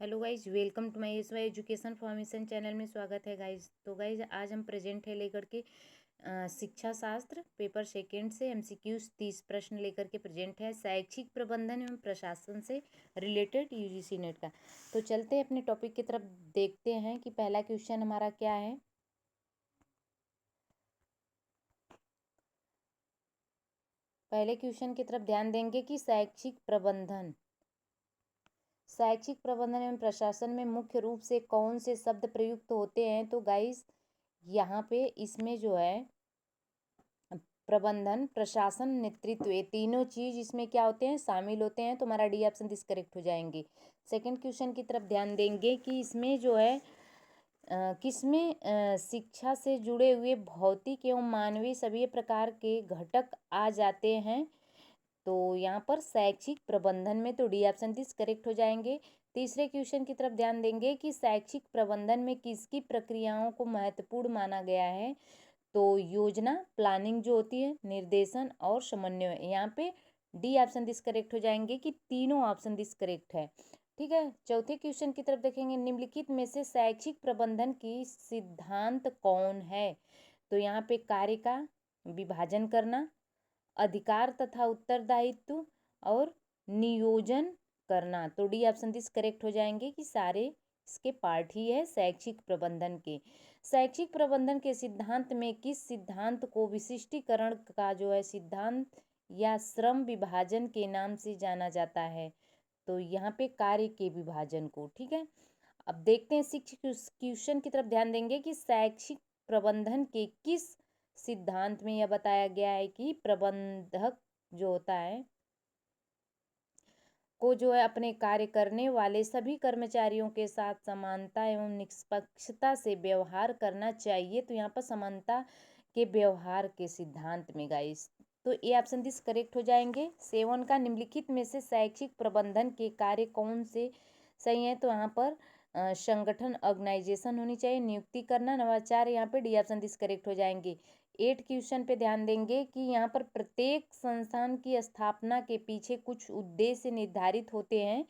Hello guys, welcome to my S Y education formation channel में स्वागत है guys. तो गाइज आज हम प्रेजेंट है लेकर के शिक्षा शास्त्र पेपर सेकेंड से एमसीक्यूज 30 प्रश्न लेकर के प्रेजेंट है शैक्षिक प्रबंधन एवं प्रशासन से रिलेटेड यूजीसी नेट का। तो चलते हैं अपने टॉपिक की तरफ, देखते हैं कि पहला क्वेश्चन हमारा क्या है। पहले क्वेश्चन की तरफ ध्यान देंगे कि शैक्षिक प्रबंधन एवं प्रशासन में मुख्य रूप से कौन से शब्द प्रयुक्त होते हैं। तो गाइस यहाँ पे इसमें जो है प्रबंधन, प्रशासन, नेतृत्व, ये तीनों चीज इसमें क्या होते हैं, शामिल होते हैं। तो हमारा डी ऑप्शन दिस करेक्ट हो जाएंगे। सेकंड क्वेश्चन की तरफ ध्यान देंगे कि इसमें जो है किसमें शिक्षा से जुड़े हुए भौतिक एवं मानवीय सभी प्रकार के घटक आ जाते हैं। तो यहाँ पर शैक्षिक प्रबंधन में तो डी ऑप्शन दिस करेक्ट हो जाएंगे। तीसरे क्वेश्चन की तरफ ध्यान देंगे कि शैक्षिक प्रबंधन में किसकी प्रक्रियाओं को महत्वपूर्ण माना गया है। तो योजना, प्लानिंग जो होती है, निर्देशन और समन्वय, यहाँ पे डी ऑप्शन दिस करेक्ट हो जाएंगे कि तीनों ऑप्शन दिस करेक्ट है। ठीक है, चौथे क्वेश्चन की तरफ देखेंगे, निम्नलिखित में से शैक्षिक प्रबंधन की सिद्धांत कौन है। तो यहाँ पे कार्य का विभाजन करना, अधिकार तथा उत्तरदायित्व और नियोजन करना। तो डी ऑप्शन दिस करेक्ट हो जाएंगे कि सारे इसके पार्ट ही है शैक्षिक प्रबंधन के। शैक्षिक प्रबंधन के सिद्धांत में किस सिद्धांत को विशिष्टीकरण का जो है सिद्धांत या श्रम विभाजन के नाम से जाना जाता है। तो यहाँ पे कार्य के विभाजन को। ठीक है, अब देखते हैं सिक्स क्वेश्चन की तरफ ध्यान देंगे कि शैक्षिक प्रबंधन के किस सिद्धांत में यह बताया गया है कि प्रबंधक जो होता है को जो है अपने कार्य करने वाले सभी कर्मचारियों के साथ समानता एवं निष्पक्षता से व्यवहार करना चाहिए। तो यहाँ पर समानता के व्यवहार के सिद्धांत में गाइस, तो ये ऑप्शन दिस करेक्ट हो जाएंगे। सेवन का, निम्नलिखित में से शैक्षिक प्रबंधन के कार्य कौन से सही है। तो यहाँ पर संगठन, ऑर्गेनाइजेशन होनी चाहिए, नियुक्ति करना, नवाचार, यहाँ पे डी ऑप्शन दिस करेक्ट हो जाएंगे। 8 क्वेश्चन पे ध्यान देंगे कि यहाँ पर प्रत्येक संस्थान की स्थापना के पीछे कुछ उद्देश्य निर्धारित होते हैं।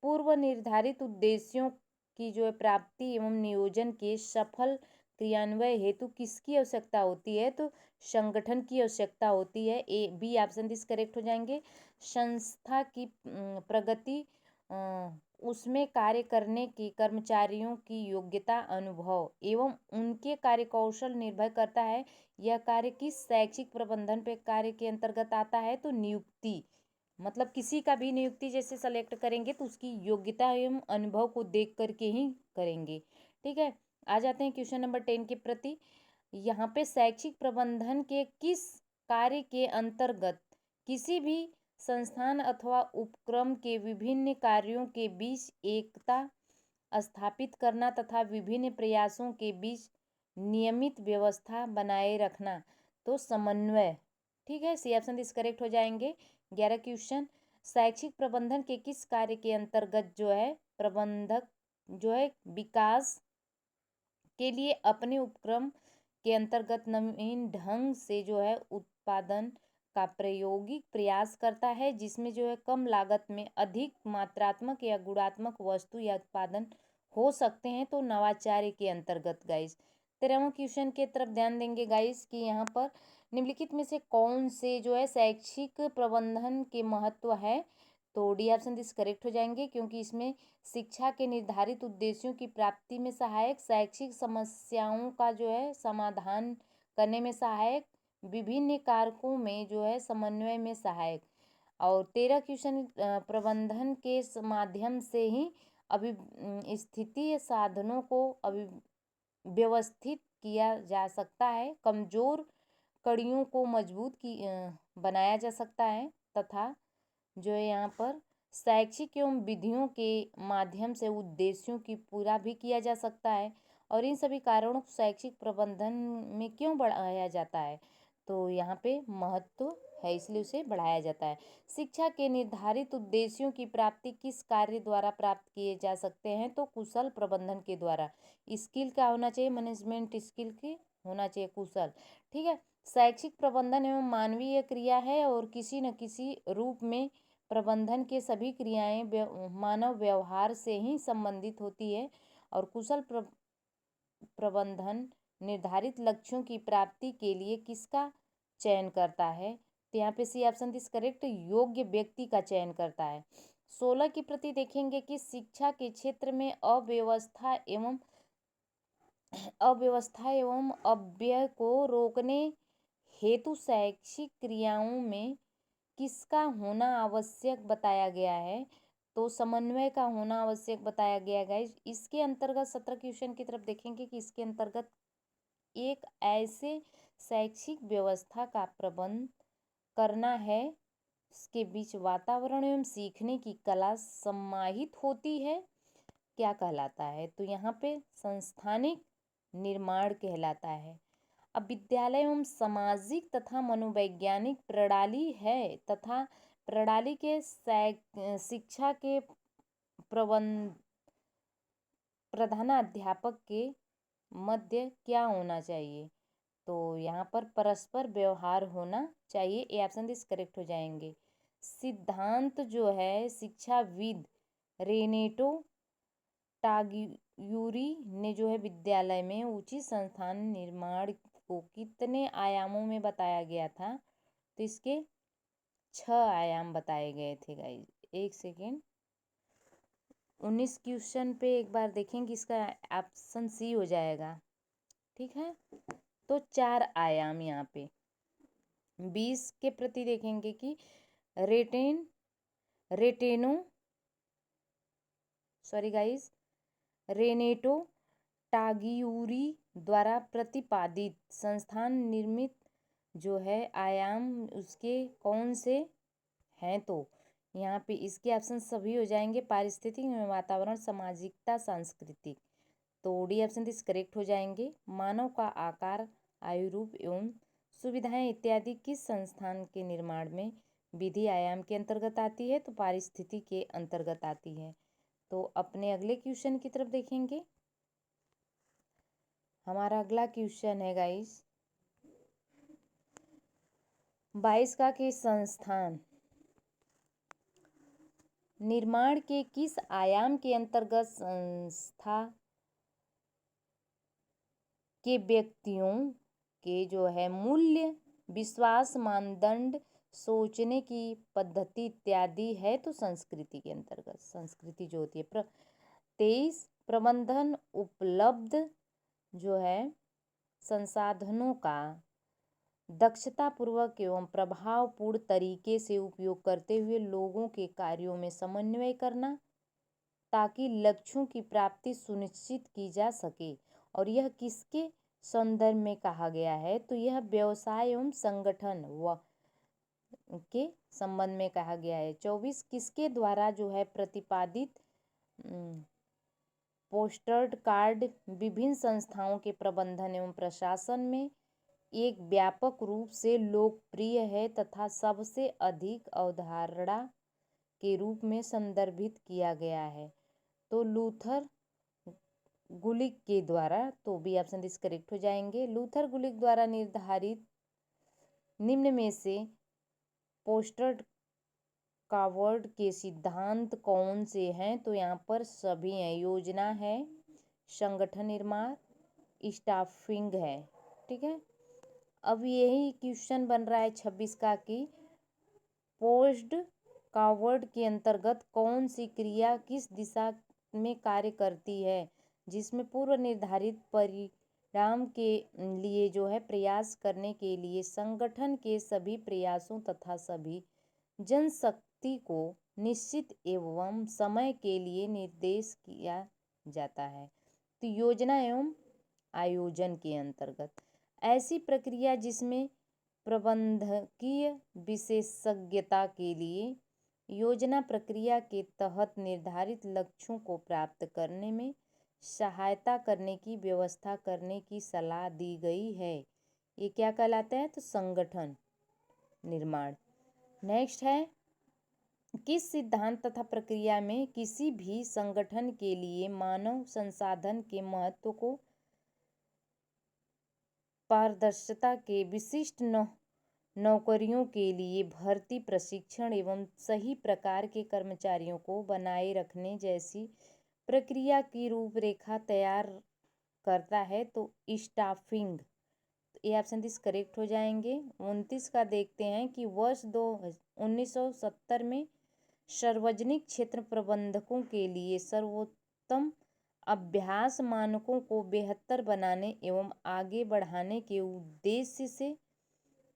पूर्व निर्धारित उद्देश्यों की जो है प्राप्ति एवं नियोजन के सफल क्रियान्वयन हेतु किसकी आवश्यकता होती है। तो संगठन की आवश्यकता होती है। A B option this correct हो जाएंगे। संस्था की प्रगति, उसमें कार्य करने की कर्मचारियों की योग्यता, अनुभव एवं उनके कार्य कौशल निर्भर करता है। यह कार्य किस शैक्षिक प्रबंधन पे कार्य के अंतर्गत आता है। तो नियुक्ति, मतलब किसी का भी नियुक्ति जैसे सेलेक्ट करेंगे तो उसकी योग्यता एवं अनुभव को देख करके ही करेंगे। ठीक है, आ जाते हैं क्वेश्चन नंबर 10 के प्रति। यहाँ पे शैक्षिक प्रबंधन के किस कार्य के अंतर्गत किसी भी संस्थान अथवा उपक्रम के विभिन्न कार्यों के बीच एकता स्थापित करना तथा विभिन्न प्रयासों के बीच नियमित व्यवस्था बनाए रखना। तो समन्वय। ठीक है, सी ऑप्शन दिस करेक्ट हो जाएंगे। 11 क्वेश्चन, शैक्षिक प्रबंधन के किस कार्य के अंतर्गत जो है प्रबंधक जो है विकास के लिए अपने उपक्रम के अंतर्गत नवीन ढंग से जो है उत्पादन का प्रायोगिक प्रयास करता है, जिसमें जो है कम लागत में अधिक मात्रात्मक या गुणात्मक वस्तु या उत्पादन हो सकते हैं। तो नवाचार के अंतर्गत गाइस। 13वां क्वेश्चन के तरफ ध्यान देंगे गाइस कि यहाँ पर निम्नलिखित में से कौन से जो है शैक्षिक प्रबंधन के महत्व है। तो डी ऑप्शन दिस करेक्ट हो जाएंगे, क्योंकि इसमें शिक्षा के निर्धारित उद्देश्यों की प्राप्ति में सहायक, शैक्षिक समस्याओं का जो है समाधान करने में सहायक, विभिन्न कारकों में जो है समन्वय में सहायक। और 13 क्वेश्चन, प्रबंधन के माध्यम से ही अभी स्थिति साधनों को अभी व्यवस्थित किया जा सकता है, कमजोर कड़ियों को मजबूत बनाया जा सकता है तथा जो है यहाँ पर शैक्षिक एवं विधियों के माध्यम से उद्देश्यों की पूरा भी किया जा सकता है। और इन सभी कारणों को शैक्षिक प्रबंधन में क्यों बढ़ाया जाता है। तो यहाँ पे महत्व है, इसलिए उसे बढ़ाया जाता है। शिक्षा के निर्धारित उद्देश्यों की प्राप्ति किस कार्य द्वारा प्राप्त किए जा सकते हैं। तो कुशल प्रबंधन के द्वारा। स्किल क्या होना चाहिए, मैनेजमेंट स्किल की होना चाहिए, कुशल। ठीक है, शैक्षिक प्रबंधन एवं मानवीय क्रिया है और किसी न किसी रूप में प्रबंधन के सभी क्रियाएं मानव व्यवहार से ही संबंधित होती है और कुशल प्रबंधन निर्धारित लक्ष्यों की प्राप्ति के लिए किसका चयन करता है? तो यहाँ पे सी ऑप्शन इज करेक्ट, योग्य व्यक्ति का चयन करता है। 16 की प्रति देखेंगे कि शिक्षा के क्षेत्र में अव्यवस्था एवं अव्यय को रोकने हेतु शैक्षिक क्रियाओं में किसका होना आवश्यक बताया गया है? तो समन्वय का होना आवश्यक बताया गया है। इसके अंतर्गत 17 क्वेश्चन की तरफ देखेंगे कि इसके अंतर्गत एक ऐसे शैक्षिक व्यवस्था का प्रबंध करना है इसके बीच वातावरण एवं सीखने की कला समाहित होती है, क्या कहलाता है? तो यहाँ पे संस्थानिक निर्माण कहलाता है। अब विद्यालय एवं सामाजिक तथा मनोवैज्ञानिक प्रणाली है तथा प्रणाली के शिक्षा के प्रधानाध्यापक के मध्य क्या होना चाहिए? तो यहाँ पर परस्पर व्यवहार होना चाहिए। ये ऑप्शन इस करेक्ट हो जाएंगे। सिद्धांत जो है शिक्षाविद रेनेटो टागयूरी ने जो है विद्यालय में उचित संस्थान निर्माण को कितने आयामों में बताया गया था? तो इसके 6 आयाम बताए गए थे गाइस। एक सेकेंड, 19 क्वेश्चन पे एक बार देखेंगे, इसका ऑप्शन सी हो जाएगा। ठीक है, तो 4 आयाम यहाँ पे। 20 के प्रति देखेंगे कि रेनेटो टागियूरी द्वारा प्रतिपादित संस्थान निर्मित जो है आयाम उसके कौन से हैं? तो यहाँ पे इसके ऑप्शन सभी हो जाएंगे, पारिस्थितिक वातावरण, सामाजिकता, सांस्कृतिक। तो डी ऑप्शन इस करेक्ट हो जाएंगे। मानव का आकार, आयु, रूप एवं सुविधाएं इत्यादि किस संस्थान के निर्माण में विधि आयाम के अंतर्गत आती है? तो पारिस्थितिकी के अंतर्गत आती है। तो अपने अगले क्वेश्चन की तरफ देखेंगे। हमारा अगला क्वेश्चन है गाइस 22 का कि संस्थान निर्माण के किस आयाम के अंतर्गत संस्था के व्यक्तियों के जो है मूल्य, विश्वास, मानदंड, सोचने की पद्धति इत्यादि है? तो संस्कृति के अंतर्गत, संस्कृति जो होती है। 23 प्रबंधन उपलब्ध जो है संसाधनों का दक्षतापूर्वक एवं प्रभावपूर्ण तरीके से उपयोग करते हुए लोगों के कार्यों में समन्वय करना ताकि लक्ष्यों की प्राप्ति सुनिश्चित की जा सके। और यह किसके संदर्भ में कहा गया है? तो यह व्यवसाय एवं संगठन के संबंध में कहा गया है। 24 किसके द्वारा जो है प्रतिपादित पोस्टर्ड कार्ड विभिन्न संस्थाओं के प्रबंधन एवं प्रशासन में एक व्यापक रूप से लोकप्रिय है तथा सबसे अधिक अवधारणा के रूप में संदर्भित किया गया है? तो लूथर गुलिक के द्वारा। तो बी ऑप्शन इस करेक्ट हो जाएंगे। लूथर गुलिक द्वारा निर्धारित निम्न में से पोस्टर्ड कार्ड के सिद्धांत कौन से हैं? तो यहाँ पर सभी हैं। योजना है, संगठन निर्माण, स्टाफिंग है। ठीक है, अब यही क्वेश्चन बन रहा है 26 का कि पोस्ट कार्ड के अंतर्गत कौन सी क्रिया किस दिशा में कार्य करती है, जिसमें पूर्व निर्धारित परिणाम के लिए जो है प्रयास करने के लिए संगठन के सभी प्रयासों तथा सभी जनशक्ति को निश्चित एवं समय के लिए निर्देश किया जाता है? तो योजना एवं आयोजन के अंतर्गत ऐसी प्रक्रिया जिसमें प्रबंधकीय विशेषज्ञता के लिए योजना प्रक्रिया के तहत निर्धारित लक्ष्यों को प्राप्त करने में सहायता करने की व्यवस्था करने की सलाह दी गई है, ये क्या कहलाता है? तो संगठन निर्माण। नेक्स्ट है किस सिद्धांत तथा प्रक्रिया में किसी भी संगठन के लिए मानव संसाधन के महत्व को पारदर्शिता के विशिष्ट नौकरियों के लिए भर्ती प्रशिक्षण एवं सही प्रकार के कर्मचारियों को बनाए रखने जैसी प्रक्रिया की रूपरेखा तैयार करता है। तो स्टाफिंग, ये ऑप्शन 30 करेक्ट हो जाएंगे। 29 का देखते हैं कि वर्ष 1970 में सार्वजनिक क्षेत्र प्रबंधकों के लिए सर्वोत्तम अभ्यास मानकों को बेहतर बनाने एवं आगे बढ़ाने के उद्देश्य से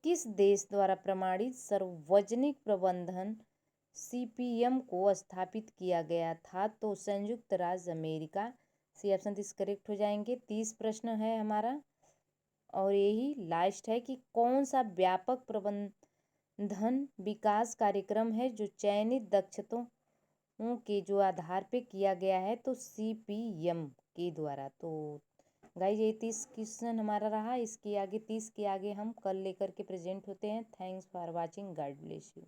किस देश द्वारा प्रमाणित सार्वजनिक प्रबंधन सीपीएम को स्थापित किया गया था? तो संयुक्त राज्य अमेरिका। सी ऑप्शन 30 करेक्ट हो जाएंगे। 30 प्रश्न है हमारा और यही लास्ट है कि कौन सा व्यापक प्रबंधन विकास कार्यक्रम है जो चयनित दक्षताओं के जो आधार पे किया गया है? तो सीपीएम के द्वारा। तो गाइस ये 30 क्वेश्चन हमारा रहा। इसके आगे 30 के आगे हम कल लेकर के प्रेजेंट होते हैं। Thanks for watching. God bless you.